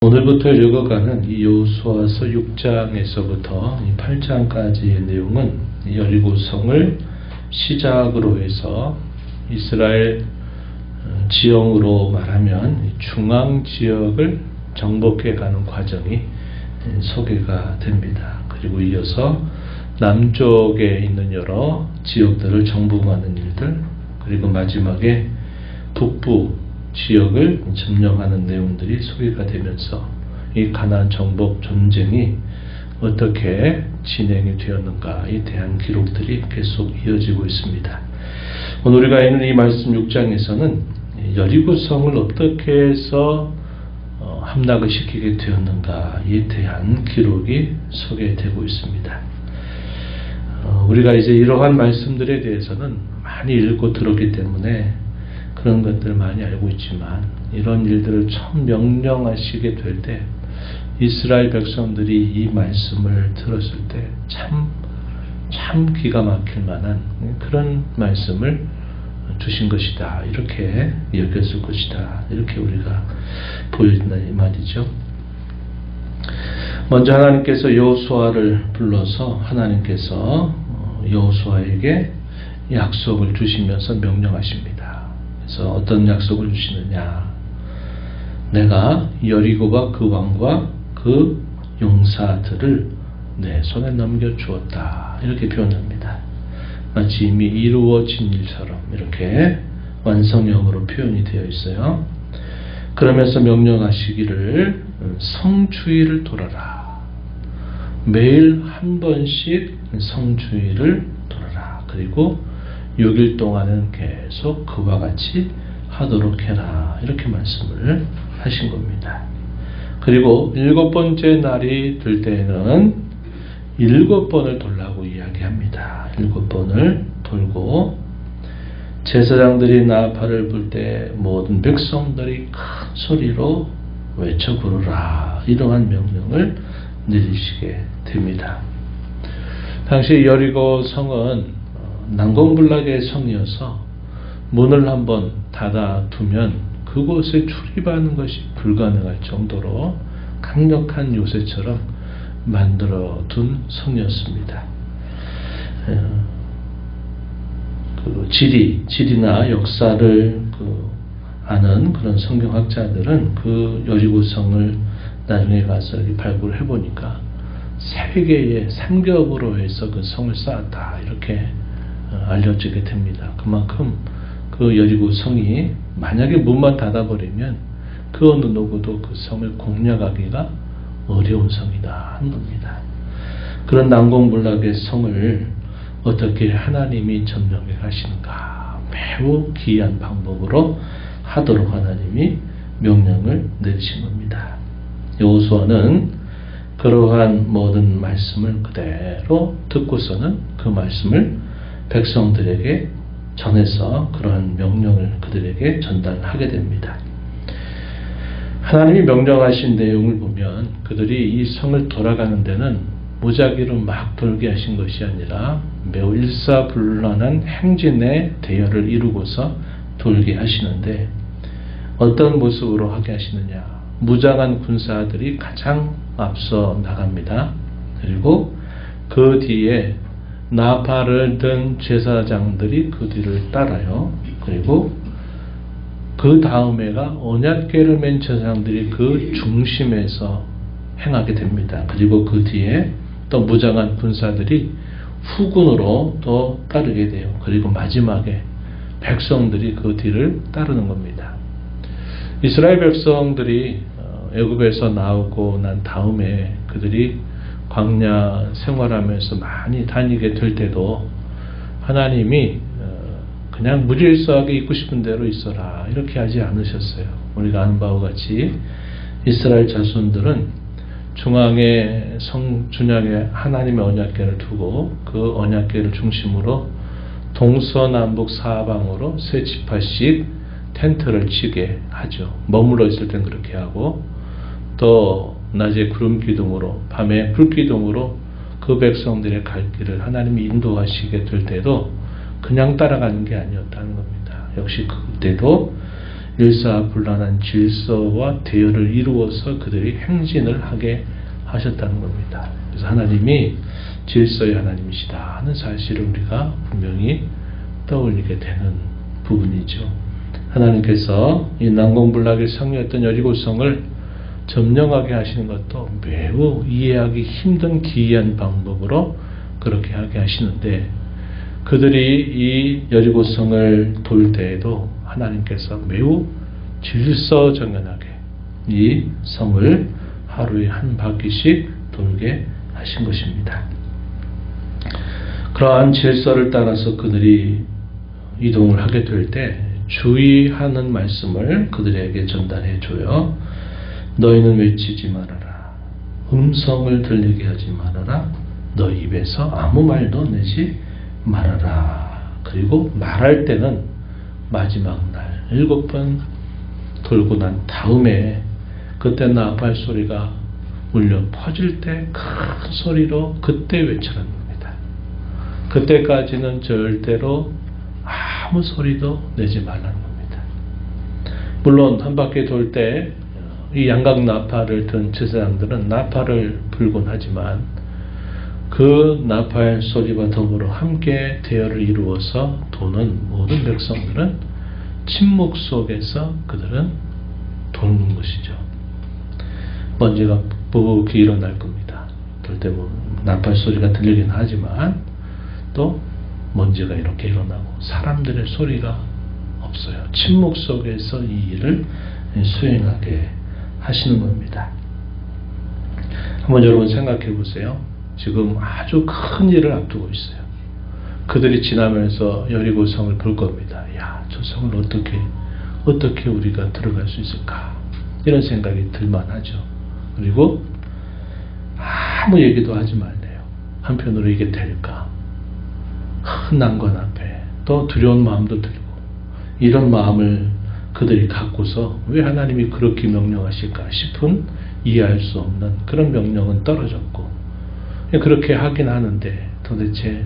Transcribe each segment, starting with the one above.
오늘부터 읽어가는 이 여호수아서 6장에서부터 8장까지의 내용은 여리고성을 시작으로 해서 이스라엘 지형으로 말하면 중앙 지역을 정복해 가는 과정이 소개가 됩니다. 그리고 이어서 남쪽에 있는 여러 지역들을 정복하는 일들, 그리고 마지막에 북부 지역을 점령하는 내용들이 소개가 되면서 이 가나안 정복 전쟁이 어떻게 진행이 되었는가에 대한 기록들이 계속 이어지고 있습니다. 오늘 우리가 있는 이 말씀 6장에서는 여리고성을 어떻게 해서 함락을 시키게 되었는가에 대한 기록이 소개되고 있습니다. 우리가 이제 이러한 말씀들에 대해서는 많이 읽고 들었기 때문에 그런 것들을 많이 알고 있지만, 이런 일들을 처음 명령하시게 될 때 이스라엘 백성들이 이 말씀을 들었을 때 참 기가 막힐 만한 그런 말씀을 주신 것이다, 이렇게 여겼을 것이다, 이렇게 우리가 보여진다 이 말이죠. 먼저 하나님께서 여호수아를 불러서 하나님께서 여호수아에게 약속을 주시면서 명령하십니다. 그래서 어떤 약속을 주시느냐, 내가 여리고와 그 왕과 그 용사들을 내 손에 넘겨주었다, 이렇게 표현합니다. 마치 이미 이루어진 일처럼 이렇게 완성형으로 표현이 되어 있어요. 그러면서 명령하시기를 성주일을 돌아라, 매일 한 번씩 성주일을 돌아라, 그리고 6일 동안은 계속 그와 같이 하도록 해라, 이렇게 말씀을 하신 겁니다. 그리고 7번째 날이 될 때에는 7번을 돌라고 이야기합니다. 7번을 돌고 제사장들이 나팔을 불 때 모든 백성들이 큰 소리로 외쳐 부르라, 이러한 명령을 내리시게 됩니다. 당시 여리고 성은 난공불락의 성이어서 문을 한번 닫아두면 그곳에 출입하는 것이 불가능할 정도로 강력한 요새처럼 만들어둔 성이었습니다. 지리나 역사를 아는 그런 성경학자들은 그 여리고성을 나중에 가서 발굴을 해보니까 3개의 삼겹으로 해서 그 성을 쌓았다, 이렇게 알려지게 됩니다. 그만큼 그 여리고 성이 만약에 문만 닫아버리면 그 어느 누구도 그 성을 공략하기가 어려운 성이다 하는 겁니다. 그런 난공불락의 성을 어떻게 하나님이 점령해 가시는가, 매우 기이한 방법으로 하도록 하나님이 명령을 내리신 겁니다. 여호수아는 그러한 모든 말씀을 그대로 듣고서는 그 말씀을 백성들에게 전해서 그러한 명령을 그들에게 전달하게 됩니다. 하나님이 명령하신 내용을 보면 그들이 이 성을 돌아가는 데는 무작위로 막 돌게 하신 것이 아니라 매우 일사불란한 행진의 대열을 이루고서 돌게 하시는데, 어떤 모습으로 하게 하시느냐, 무장한 군사들이 가장 앞서 나갑니다. 그리고 그 뒤에 나팔을 든 제사장들이 그 뒤를 따라요. 그리고 그 다음에가 언약궤를 맨 제사장들이 그 중심에서 행하게 됩니다. 그리고 그 뒤에 또 무장한 군사들이 후군으로 또 따르게 돼요. 그리고 마지막에 백성들이 그 뒤를 따르는 겁니다. 이스라엘 백성들이 애굽에서 나오고 난 다음에 그들이 광야 생활하면서 많이 다니게 될 때도 하나님이 그냥 무질서하게 있고 싶은 대로 있어라, 이렇게 하지 않으셨어요. 우리가 아는 바와 같이 이스라엘 자손들은 중앙에 준양에 하나님의 언약궤를 두고 그 언약궤를 중심으로 동서남북 사방으로 세 지파씩 텐트를 치게 하죠. 머물러 있을 땐 그렇게 하고, 또 낮에 구름 기둥으로 밤에 불 기둥으로 그 백성들의 갈 길을 하나님이 인도하시게 될 때도 그냥 따라가는 게 아니었다는 겁니다. 역시 그때도 일사불란한 질서와 대열을 이루어서 그들이 행진을 하게 하셨다는 겁니다. 그래서 하나님이 질서의 하나님이시다 하는 사실을 우리가 분명히 떠올리게 되는 부분이죠. 하나님께서 이 난공불락의 성이었던 여리고성을 점령하게 하시는 것도 매우 이해하기 힘든 기이한 방법으로 그렇게 하게 하시는데, 그들이 이 여리고성을 돌 때에도 하나님께서 매우 질서정연하게 이 성을 하루에 한 바퀴씩 돌게 하신 것입니다. 그러한 질서를 따라서 그들이 이동을 하게 될 때 주의하는 말씀을 그들에게 전달해 줘요. 너희는 외치지 말아라. 음성을 들리게 하지 말아라. 너 입에서 아무 말도 내지 말아라. 그리고 말할 때는 마지막 날 7번 돌고 난 다음에 그때 나팔 소리가 울려 퍼질 때 큰 소리로 그때 외치라는 겁니다. 그때까지는 절대로 아무 소리도 내지 말라는 겁니다. 물론 한 바퀴 돌 때 이 양각 나팔을 든 제사장들은 나팔을 불곤 하지만 그 나팔 소리와 더불어 함께 대열을 이루어서 도는 모든 백성들은 침묵 속에서 그들은 돕는 것이죠. 먼지가 푹 일어날 겁니다. 돌 때 뭐 나팔 소리가 들리긴 하지만 또 먼지가 이렇게 일어나고 사람들의 소리가 없어요. 침묵 속에서 이 일을 수행하게 하시는 겁니다. 한번 여러분 생각해 보세요. 지금 아주 큰 일을 앞두고 있어요. 그들이 지나면서 여리고성을 볼 겁니다. 야, 저 성을 어떻게 우리가 들어갈 수 있을까? 이런 생각이 들만하죠. 그리고 아무 얘기도 하지 말래요. 한편으로 이게 될까? 큰 난관 앞에 또 두려운 마음도 들고, 이런 마음을 그들이 갖고서 왜 하나님이 그렇게 명령하실까 싶은 이해할 수 없는 그런 명령은 떨어졌고, 그렇게 하긴 하는데 도대체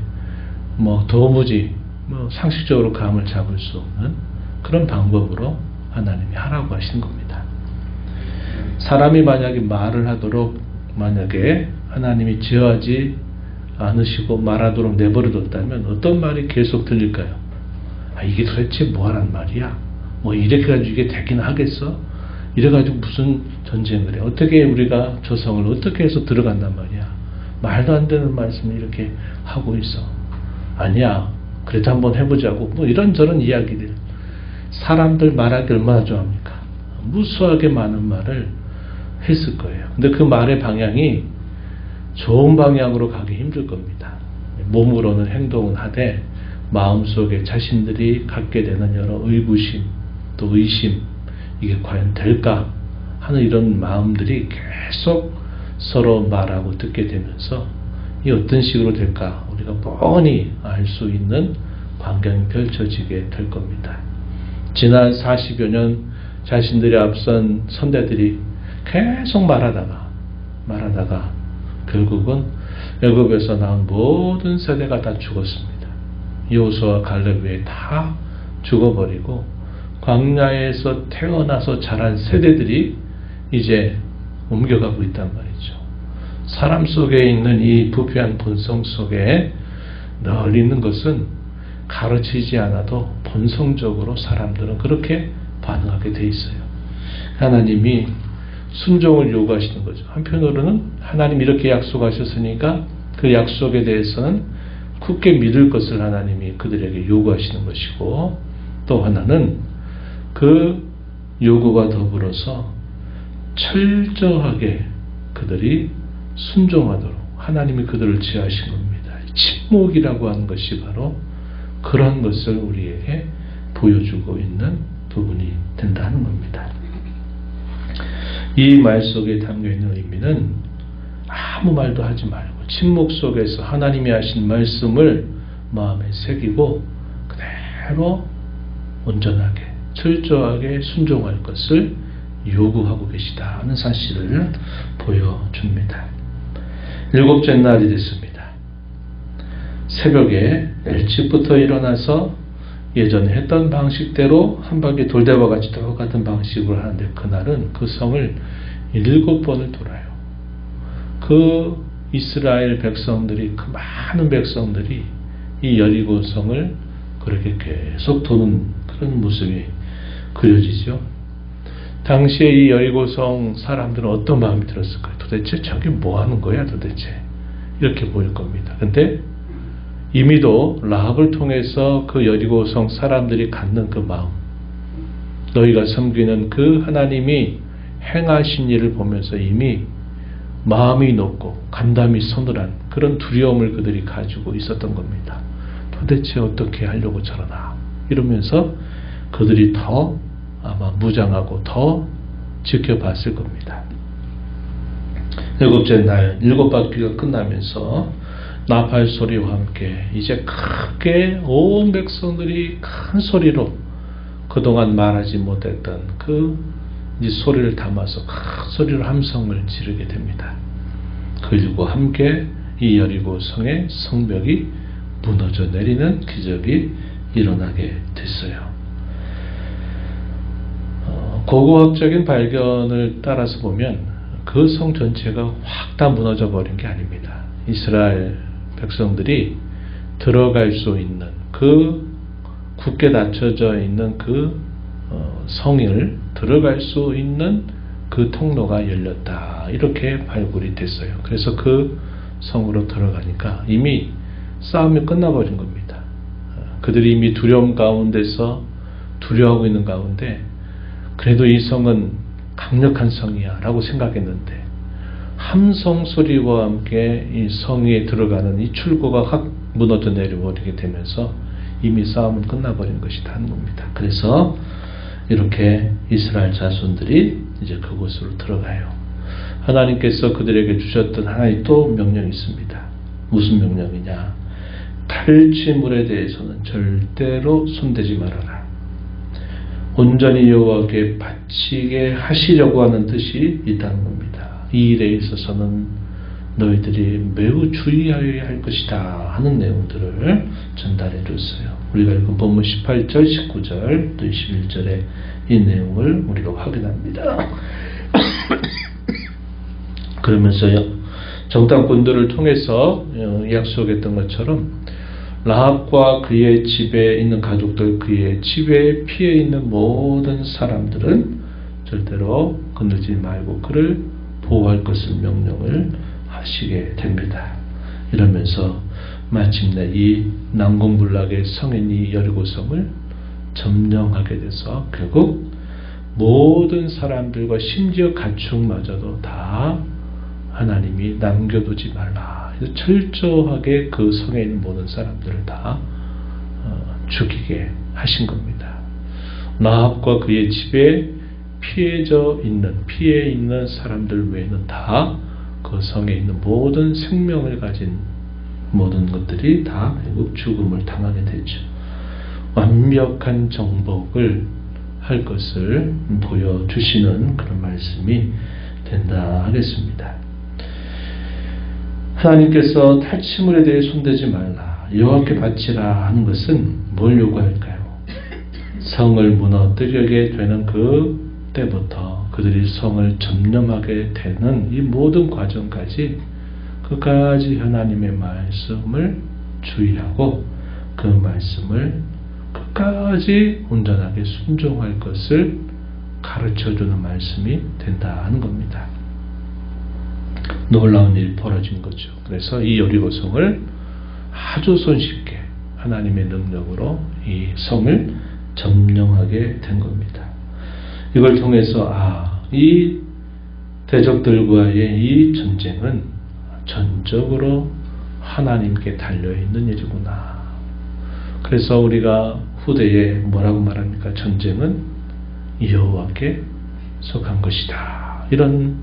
도무지 상식적으로 감을 잡을 수 없는 그런 방법으로 하나님이 하라고 하시는 겁니다. 사람이 만약에 말을 하도록 만약에 하나님이 제어하지 않으시고 말하도록 내버려뒀다면 어떤 말이 계속 들릴까요? 이게 도대체 뭐하란 말이야? 이렇게 가지고 이게 되긴 하겠어? 이래가지고 무슨 전쟁을 해? 어떻게 우리가 저 성을 어떻게 해서 들어간단 말이야? 말도 안 되는 말씀을 이렇게 하고 있어. 아니야, 그래도 한번 해보자고. 이런저런 이야기들. 사람들 말하기 얼마나 좋아합니까? 무수하게 많은 말을 했을 거예요. 근데 그 말의 방향이 좋은 방향으로 가기 힘들 겁니다. 몸으로는 행동은 하되 마음속에 자신들이 갖게 되는 여러 의구심 또 의심, 이게 과연 될까 하는 이런 마음들이 계속 서로 말하고 듣게 되면서 이 어떤 식으로 될까 우리가 뻔히 알 수 있는 광경이 펼쳐지게 될 겁니다. 지난 40여 년 자신들이 앞선 선대들이 계속 말하다가 결국은 애굽에서 나온 모든 세대가 다 죽었습니다. 여호수아와 갈렙 외에 다 죽어버리고 광야에서 태어나서 자란 세대들이 이제 옮겨가고 있단 말이죠. 사람 속에 있는 이 부패한 본성 속에 늘 있는 것은 가르치지 않아도 본성적으로 사람들은 그렇게 반응하게 돼 있어요. 하나님이 순종을 요구하시는 거죠. 한편으로는 하나님 이렇게 약속하셨으니까 그 약속에 대해서는 굳게 믿을 것을 하나님이 그들에게 요구하시는 것이고, 또 하나는 그 요구와 더불어서 철저하게 그들이 순종하도록 하나님이 그들을 지하신 겁니다. 침묵이라고 하는 것이 바로 그런 것을 우리에게 보여주고 있는 부분이 된다는 겁니다. 이 말 속에 담겨있는 의미는 아무 말도 하지 말고 침묵 속에서 하나님이 하신 말씀을 마음에 새기고 그대로 온전하게 철저하게 순종할 것을 요구하고 계시다 하는 사실을 보여줍니다. 7째 날이 됐습니다. 새벽에 일찍부터 일어나서 예전에 했던 방식대로 한 바퀴 돌대와 같이 똑같은 방식으로 하는데 그날은 그 성을 7번을 돌아요. 그 이스라엘 백성들이, 그 많은 백성들이 이 여리고 성을 그렇게 계속 도는 그런 모습이 그려지죠. 당시에 이 여리고성 사람들은 어떤 마음이 들었을까요? 도대체 저게 뭐 하는 거야 도대체? 이렇게 보일 겁니다. 근데 이미도 라합을 통해서 그 여리고성 사람들이 갖는 그 마음, 너희가 섬기는 그 하나님이 행하신 일을 보면서 이미 마음이 높고 간담이 서늘한 그런 두려움을 그들이 가지고 있었던 겁니다. 도대체 어떻게 하려고 저러나 이러면서 그들이 더 아마 무장하고 더 지켜봤을 겁니다. 7째 날 7바퀴가 끝나면서 나팔 소리와 함께 이제 크게 온 백성들이 큰 소리로 그동안 말하지 못했던 그 이 소리를 담아서 큰 소리로 함성을 지르게 됩니다. 그리고 함께 이 여리고 성의 성벽이 무너져 내리는 기적이 일어나게 됐어요. 고고학적인 발견을 따라서 보면 그 성 전체가 확 다 무너져 버린 게 아닙니다. 이스라엘 백성들이 들어갈 수 있는 그 굳게 닫혀져 있는 그 성을 들어갈 수 있는 그 통로가 열렸다. 이렇게 발굴이 됐어요. 그래서 그 성으로 들어가니까 이미 싸움이 끝나버린 겁니다. 그들이 이미 두려움 가운데서 두려워하고 있는 가운데 그래도 이 성은 강력한 성이야 라고 생각했는데 함성 소리와 함께 이 성에 들어가는 이 출구가 확 무너져 내려버리게 되면서 이미 싸움은 끝나버린 것이다 하는 겁니다. 그래서 이렇게 이스라엘 자손들이 이제 그곳으로 들어가요. 하나님께서 그들에게 주셨던 하나의 또 명령이 있습니다. 무슨 명령이냐? 탈취물에 대해서는 절대로 손대지 말아라. 온전히 여호와께 바치게 하시려고 하는 뜻이 있다는 겁니다. 이 일에 있어서는 너희들이 매우 주의하여야 할 것이다 하는 내용들을 전달해 줬어요. 우리가 읽은 본문 18절, 19절, 또 21절에 이 내용을 우리가 확인합니다. 그러면서요, 정탐꾼들을 통해서 약속했던 것처럼 라합과 그의 집에 있는 가족들, 그의 집에 피해 있는 모든 사람들은 절대로 건들지 말고 그를 보호할 것을 명령을 하시게 됩니다. 이러면서 마침내 이 난공불락의 성인 이 여리고성을 점령하게 돼서 결국 모든 사람들과 심지어 가축마저도 다 하나님이 남겨두지 말라. 철저하게 그 성에 있는 모든 사람들을 다 죽이게 하신 겁니다. 라합과 그의 집에 피해 있는 사람들 외에는 다 그 성에 있는 모든 생명을 가진 모든 것들이 다 결국 죽음을 당하게 되죠. 완벽한 정복을 할 것을 보여주시는 그런 말씀이 된다 하겠습니다. 하나님께서 탈취물에 대해 손대지 말라, 여호와께 바치라 하는 것은 뭘 요구할까요? 성을 무너뜨리게 되는 그 때부터 그들이 성을 점령하게 되는 이 모든 과정까지 끝까지 하나님의 말씀을 주의하고 그 말씀을 끝까지 온전하게 순종할 것을 가르쳐주는 말씀이 된다 하는 겁니다. 놀라운 일이 벌어진 거죠. 그래서 이 여리고성을 아주 손쉽게 하나님의 능력으로 이 성을 점령하게 된 겁니다. 이걸 통해서 이 대적들과의 이 전쟁은 전적으로 하나님께 달려있는 일이구나. 그래서 우리가 후대에 뭐라고 말합니까? 전쟁은 여호와께 속한 것이다. 이런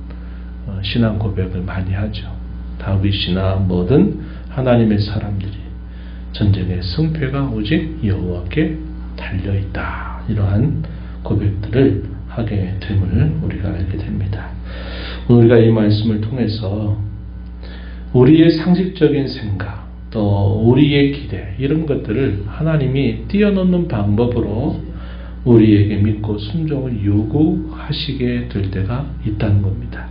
신앙 고백을 많이 하죠. 다윗이나 뭐든 하나님의 사람들이 전쟁의 승패가 오직 여호와께 달려있다. 이러한 고백들을 하게 됨을 우리가 알게 됩니다. 우리가 이 말씀을 통해서 우리의 상식적인 생각, 또 우리의 기대 이런 것들을 하나님이 뛰어넘는 방법으로 우리에게 믿고 순종을 요구하시게 될 때가 있다는 겁니다.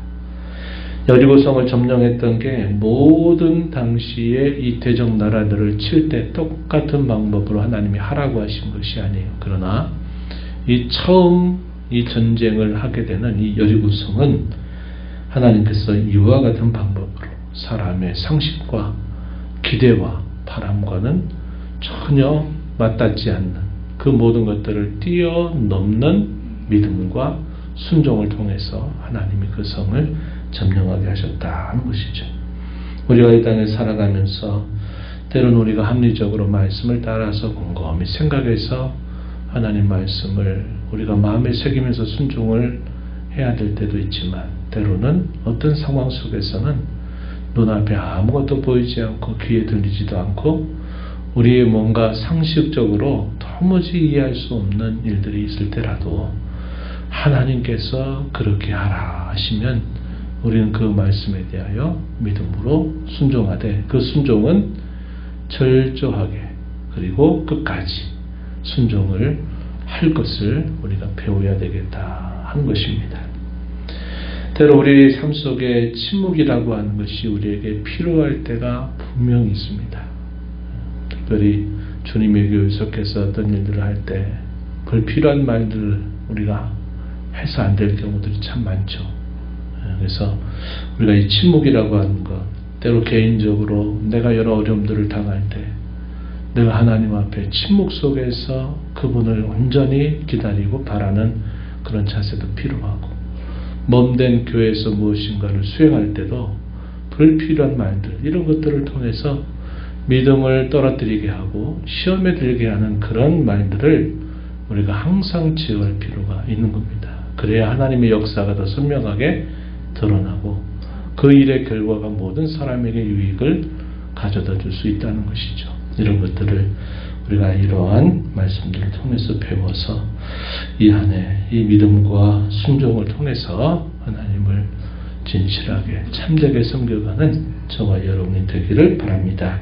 여리고성을 점령했던 게 모든 당시의 이 대적 나라들을 칠 때 똑같은 방법으로 하나님이 하라고 하신 것이 아니에요. 그러나 이 처음 이 전쟁을 하게 되는 이 여리고성은 하나님께서 이와 같은 방법으로 사람의 상식과 기대와 바람과는 전혀 맞닿지 않는 그 모든 것들을 뛰어넘는 믿음과 순종을 통해서 하나님이 그 성을 점령하게 하셨다는 것이죠. 우리가 이 땅에 살아가면서 때로는 우리가 합리적으로 말씀을 따라서 곰곰이 생각해서 하나님 말씀을 우리가 마음에 새기면서 순종을 해야 될 때도 있지만 때로는 어떤 상황 속에서는 눈앞에 아무것도 보이지 않고 귀에 들리지도 않고 우리의 뭔가 상식적으로 도무지 이해할 수 없는 일들이 있을 때라도 하나님께서 그렇게 하라 하시면 우리는 그 말씀에 대하여 믿음으로 순종하되 그 순종은 철저하게 그리고 끝까지 순종을 할 것을 우리가 배워야 되겠다 하는 것입니다. 때로 우리 삶 속에 침묵이라고 하는 것이 우리에게 필요할 때가 분명히 있습니다. 특별히 주님의 교회 속에서 어떤 일들을 할 때 불필요한 말들을 우리가 해서 안 될 경우들이 참 많죠. 그래서 우리가 이 침묵이라고 하는 것, 때로 개인적으로 내가 여러 어려움들을 당할 때 내가 하나님 앞에 침묵 속에서 그분을 온전히 기다리고 바라는 그런 자세도 필요하고 몸된 교회에서 무엇인가를 수행할 때도 불필요한 말들 이런 것들을 통해서 믿음을 떨어뜨리게 하고 시험에 들게 하는 그런 말들을 우리가 항상 지어갈 필요가 있는 겁니다. 그래야 하나님의 역사가 더 선명하게 드러나고 그 일의 결과가 모든 사람에게 유익을 가져다 줄 수 있다는 것이죠. 이런 것들을 우리가 이러한 말씀들을 통해서 배워서 이 한 해 이 믿음과 순종을 통해서 하나님을 진실하게 참되게 섬겨가는 저와 여러분이 되기를 바랍니다.